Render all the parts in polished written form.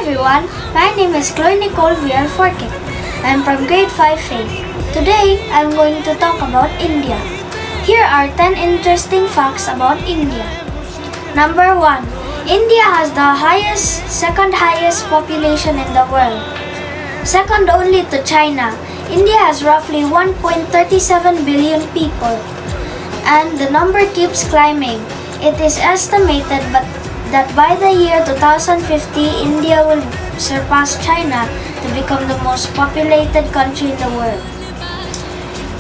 everyone, my name is Chloe Nicole Villalforque. I'm from grade 5 Faith. Today, I'm going to talk about India. Here are 10 interesting facts about India. Number 1. India has the second highest population in the world. Second only to China. India has roughly 1.37 billion people. And the number keeps climbing. It is estimated that by the year 2050, India will surpass China to become the most populated country in the world.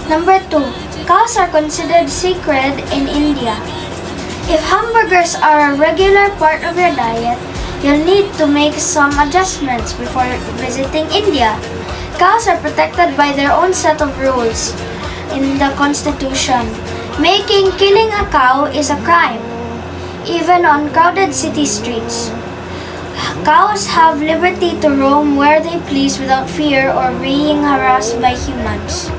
Number 2. Cows are considered sacred in India. If hamburgers are a regular part of your diet, you'll need to make some adjustments before visiting India. Cows are protected by their own set of rules in the constitution. Killing a cow is a crime, even on crowded city streets. Cows have liberty to roam where they please without fear or being harassed by humans.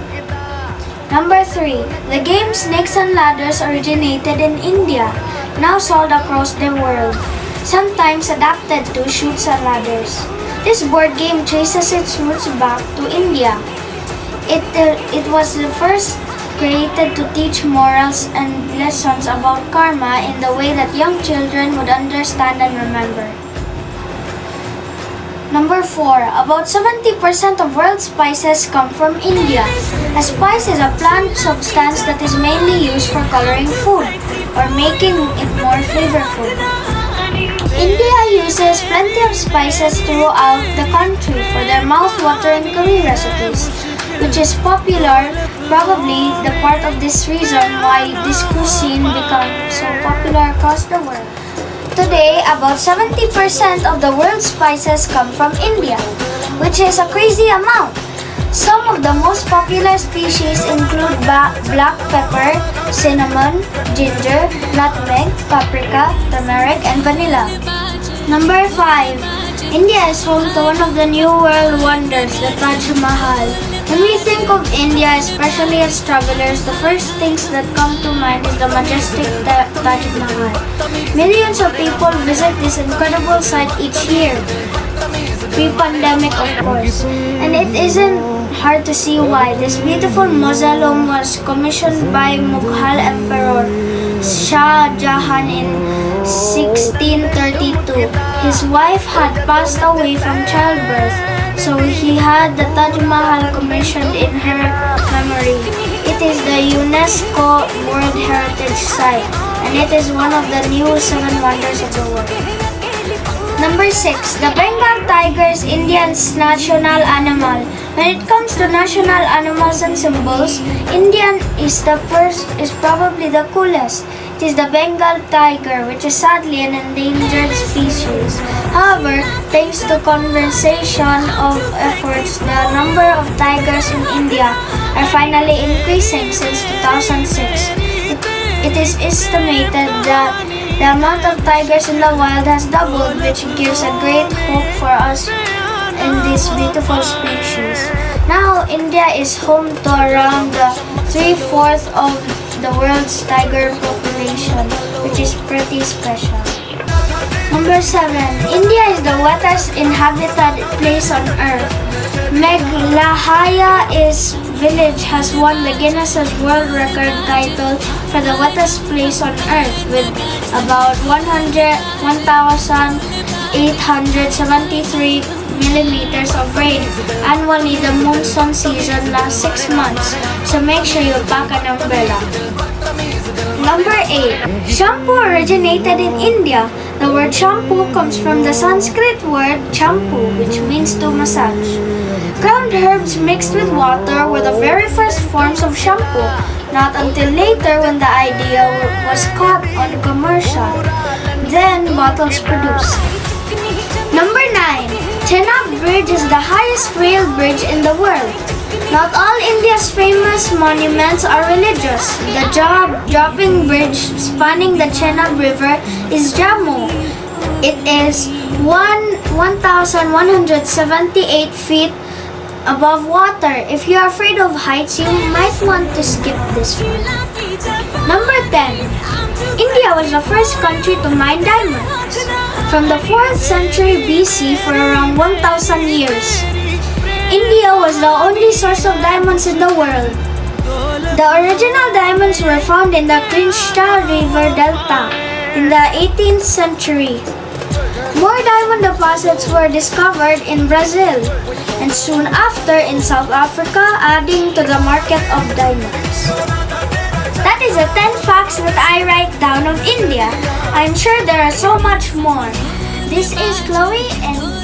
Number 3. The game Snakes and Ladders originated in India, now sold across the world, sometimes adapted to Chutes and Ladders. This board game traces its roots back to India. It was the first created to teach morals and lessons about karma in the way that young children would understand and remember. Number 4. About 70% of world spices come from India. A spice is a plant substance that is mainly used for coloring food or making it more flavorful. India uses plenty of spices throughout the country for their mouth-watering curry recipes, which is popular, probably the part of this reason why this cuisine became so popular across the world. Today, about 70% of the world's spices come from India, which is a crazy amount. Some of the most popular species include black pepper, cinnamon, ginger, nutmeg, paprika, turmeric, and vanilla. Number 5. India is home to one of the new world wonders, the Taj Mahal. When we think of India, especially as travelers, the first things that come to mind is the majestic Taj Mahal. Millions of people visit this incredible site each year, pre-pandemic of course. And it isn't hard to see why. This beautiful mausoleum was commissioned by Mughal Emperor Shah Jahan in 1632. His wife had passed away from childbirth, so he had the Taj Mahal commissioned in her memory. It is the UNESCO World Heritage Site, and it is one of the new 7 wonders of the world. Number 6. The Bengal tiger is India's national animal. When it comes to national animals and symbols, Indian is probably the coolest. It is the Bengal tiger, which is sadly an endangered species. However, thanks to conservation of efforts, the number of tigers in India are finally increasing since 2006. It is estimated that the amount of tigers in the wild has doubled, which gives a great hope for us in this beautiful species. Now, India is home to around 3/4 of the world's tiger population, which is pretty special. Number 7. India is the wettest inhabited place on earth. Meghalaya village has won the Guinness World Record title for the wettest place on earth with about 1,873 millimeters of rain. Annually, the monsoon season lasts 6 months, so make sure you pack an umbrella. Number 8. Shampoo originated in India. The word shampoo comes from the Sanskrit word champu, which means to massage. Ground herbs mixed with water were the very first forms of shampoo, not until later when the idea was caught on commercial. Then bottles produced. Number 9. Chenab Bridge is the highest rail bridge in the world. Not all India's famous monuments are religious. The jaw-dropping bridge spanning the Chenab River is Jammu. It is 1,178 feet above water. If you are afraid of heights, you might want to skip this one. Number 10. India was the first country to mine diamonds. from the 4th century BC for around 1,000 years. India was the only source of diamonds in the world. The original diamonds were found in the Krishna River Delta in the 18th century. More diamond deposits were discovered in Brazil and soon after in South Africa, adding to the market of diamonds. That is the 10 facts that I write down of India. I'm sure there are so much more. This is Chloe and